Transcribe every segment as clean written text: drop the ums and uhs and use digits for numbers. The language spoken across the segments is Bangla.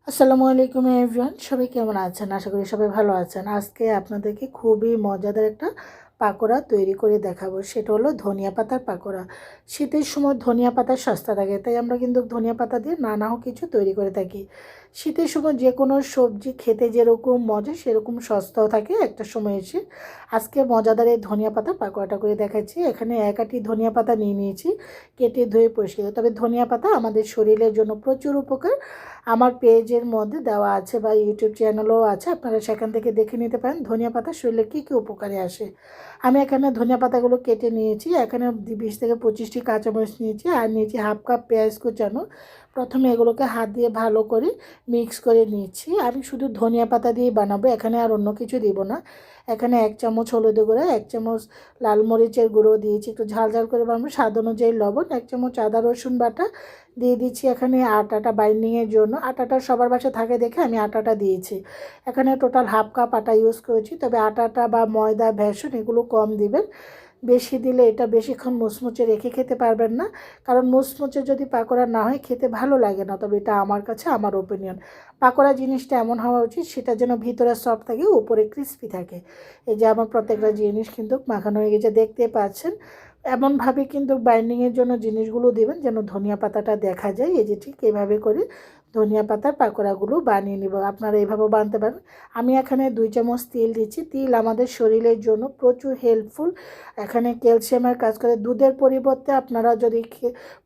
আসসালামু আলাইকুম এভরিওয়ান, সবাই কেমন আছেন? আশা করি সবাই ভালো আছেন। আজকে আপনাদেরকে খুবই মজাদার একটা পাকোড়া তৈরি করে দেখাবো। সেটা হলো ধনিয়া পাতার পাকোড়া। শীতের সময় ধনিয়া পাতা সস্তা থাকে, তাই আমরা কিন্তু ধনিয়া পাতা দিয়ে নানা কিছু তৈরি করে থাকি। শীতের সময় যে কোনো সবজি খেতে যেরকম মজা সেরকম সস্তাও থাকে একটা সময় এসে। আজকে মজাদার এই ধনিয়া পাতার পাকোড়াটা করে দেখাচ্ছি। এখানে এক আটি ধনিয়া পাতা নিয়ে নিয়েছি, কেটে ধুয়ে পরিষ্কার। তবে ধনিয়া পাতা আমাদের শরীরের জন্য প্রচুর উপকার। আমার পেজের মধ্যে দেওয়া আছে বা ইউটিউব চ্যানেলও আছে, আপনারা সেখান থেকে দেখে নিতে পারেন ধনিয়া পাতা শরীরে কী কী উপকারে আসে। আমি এখানে ধনিয়া পাতাগুলো কেটে নিয়েছি। এখানে 20 থেকে 25টি কাঁচামরিচ নিয়েছি, আর নিয়েছি হাফ কাপ পেঁয়াজ কুচানো। প্রথমে এগুলোকে হাত দিয়ে ভালো করে মিক্স করে নিচ্ছি। আমি শুধু ধনিয়া পাতা দিয়েই বানাবো, এখানে আর অন্য কিছু দিব না। এখানে 1 চামচ হলুদের গুঁড়ো, 1 চামচ লাল মরিচের গুঁড়ো দিয়েছি, একটু ঝাল ঝাল করে বানাবো, স্বাদ অনুযায়ী লবণ, 1 চামচ আদা রসুন বাটা দিয়ে দিচ্ছি। এখানে আটাটা বাইন্ডিংয়ের জন্য, আটাটা সবার বাসায় থাকে দেখে আমি আটাটা দিয়েছি। এখানে টোটাল হাফ কাপ আটা ইউজ করেছি, তবে আটাটা বা ময়দা বেসন এগুলো কম দিবেন। বেশি দিলে এটা বেশিক্ষণ মুচমুচে রেখে খেতে পারবেন না, কারণ মুচমুচে যদি পাকোড়া না হয় খেতে ভালো লাগে না। তবে এটা আমার কাছে আমার ওপিনিয়ন। পাকোড়া জিনিসটা এমন হওয়া উচিত সেটা যেন ভিতরে সফট থাকে, উপরে ক্রিস্পি থাকে। এই যে আমার প্রত্যেকটা জিনিস কিন্তু মাখানো হয়ে গেছে, দেখতে পাচ্ছেন। এমনভাবে কিন্তু বাইন্ডিংয়ের জন্য জিনিসগুলো দেবেন যেন ধনিয়া পাতাটা দেখা যায়। এই যে ঠিক এভাবে করে ধনিয়া পাতার পাকোড়াগুলো বানিয়ে নেব। আপনারা এইভাবেও বানাতে পারেন। আমি এখানে 2 চামচ তেল দিচ্ছি। তেল আমাদের শরীরের জন্য প্রচুর হেল্পফুল। এখানে ক্যালসিয়ামের কাজ করে। দুধের পরিবর্তে আপনারা যদি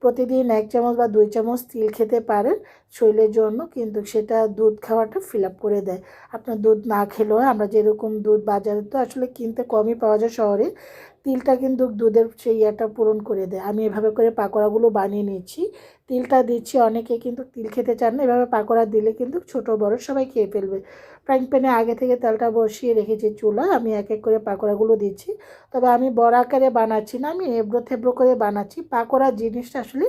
প্রতিদিন 1 চামচ বা 2 চামচ তেল খেতে পারেন শরীরের জন্য, কিন্তু সেটা দুধ খাওয়াটা ফিল আপ করে দেয়। আপনার দুধ না খেলেও, আমরা যেরকম দুধ বাজারে তো আসলে কিনতে কমই পাওয়া যায় শহরে, তিলটা কিন্তু দুধের সেই ইয়েটা পূরণ করে দেয়। আমি এভাবে করে পাকোড়াগুলো বানিয়ে নিচ্ছি। তিলটা দিচ্ছি, অনেকে কিন্তু তিল খেতে চান না, এভাবে পাকোড়া দিলে কিন্তু ছোটো বড় সবাই খেয়ে ফেলবে। ফ্রাইং প্যানে আগে থেকে তেলটা বসিয়ে রেখেছি চুলায়, আমি এক এক করে পাকোড়াগুলো দিচ্ছি। তবে আমি বড় আকারে বানাচ্ছি না, আমি এবড়ো থেবড়ো করে বানাচ্ছি। পাকোড়া জিনিসটা আসলে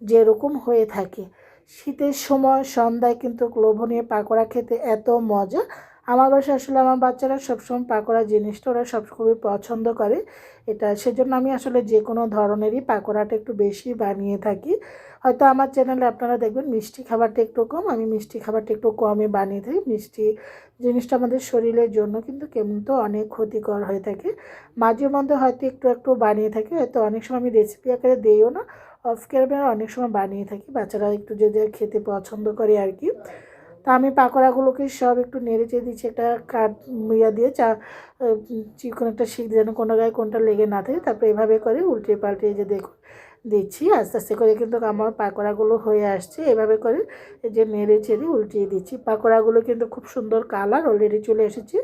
যেরকম হয়ে থাকে, শীতের সময় সন্ধ্যায় কিন্তু লোভনীয় পাকোড়া খেতে এত মজা। আমার বাসায় আসলে আমার বাচ্চারা সবসময় পাকোড়া জিনিসটা ওরা সব খুবই পছন্দ করে। এটা সেজন্য আমি আসলে যে কোনো ধরনেরই পাকোড়াটা একটু বেশি বানিয়ে থাকি। হয়তো আমার চ্যানেলে আপনারা দেখবেন মিষ্টি খাবারটা একটু কম, আমি মিষ্টি খাবারটা একটু কমই বানিয়ে থাকি। মিষ্টি জিনিসটা আমাদের শরীরের জন্য কিন্তু কেমন তো অনেক ক্ষতিকর হয়ে থাকে। মাঝে মধ্যে হয়তো একটু একটু বানিয়ে থাকি, হয়তো অনেক সময় আমি রেসিপি আকারে দিইও না, অফ ক্যামেরা অনেক সময় বানিয়ে থাকি, বাচ্চারা একটু যদি খেতে পছন্দ করে আর কি। তা আমি পাকোড়াগুলোকে সব একটু নেড়ে চেড়ে দিচ্ছি, একটা কাঠ দিয়ে চিকন একটা শিক যেন কোনো গায়ে কোনটা লেগে না থাকে। তারপরে এভাবে করে উল্টে পাল্টে যে দেখুন দিচ্ছি, আস্তে আস্তে করে কিন্তু আমার পাকোড়াগুলো হয়ে আসছে। এভাবে করে এই যে নেড়ে চেড়ে উল্টিয়ে দিচ্ছি। পাকোড়াগুলো কিন্তু খুব সুন্দর কালার অলরেডি চলে এসেছে।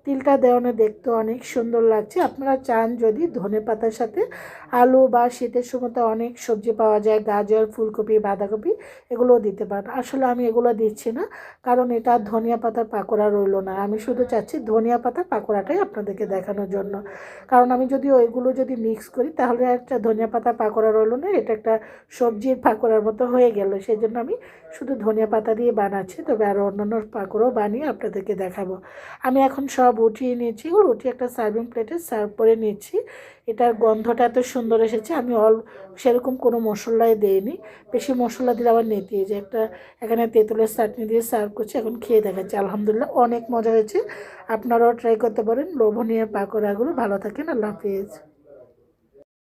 তিলটা দেওয়ানে দেখতে অনেক সুন্দর লাগছে। আপনারা চান যদি ধনেপাতার সাথে আলু বা শীতের সময় তো অনেক সবজি পাওয়া যায়, গাজর, ফুলকপি, বাঁধাকপি, এগুলোও দিতে পারেন। আসলে আমি এগুলো দিচ্ছি না, কারণ এটা ধনিয়া পাতার পাকোড়া রইলো না। আমি শুধু চাচ্ছি ধনিয়া পাতার পাকোড়াটাই আপনাদেরকে দেখানোর জন্য। কারণ আমি যদি ওইগুলো যদি মিক্স করি তাহলে একটা ধনিয়া পাতার পাকোড়া রইলো না, এটা একটা সবজির পাকোড়ার মতো হয়ে গেল। সেই জন্য আমি শুধু ধনিয়া পাতা দিয়ে বানাচ্ছি, তবে আরও অন্যান্য পাকোড়াও বানিয়ে আপনাদেরকে দেখাবো। আমি এখন সব উঠিয়ে নিয়েছি, উঠিয়ে একটা সার্ভিং প্লেটে সার্ভ করে নিচ্ছি। এটার গন্ধটা এত সুন্দর এসেছে। আমি সেরকম কোনো মশলাই দেইনি, বেশি মশলা দিলে আবার নেতিয়ে যায়। এখানে তেঁতুলের চাটনি দিয়ে সার্ভ করছি, এখন খেয়ে দেখাচ্ছি। আলহামদুলিল্লাহ অনেক মজা হয়েছে। আপনারাও ট্রাই করতে পারেন লোভনীয় পাকোড়াগুলো। ভালো থাকেন, আল্লাহ হাফিজ।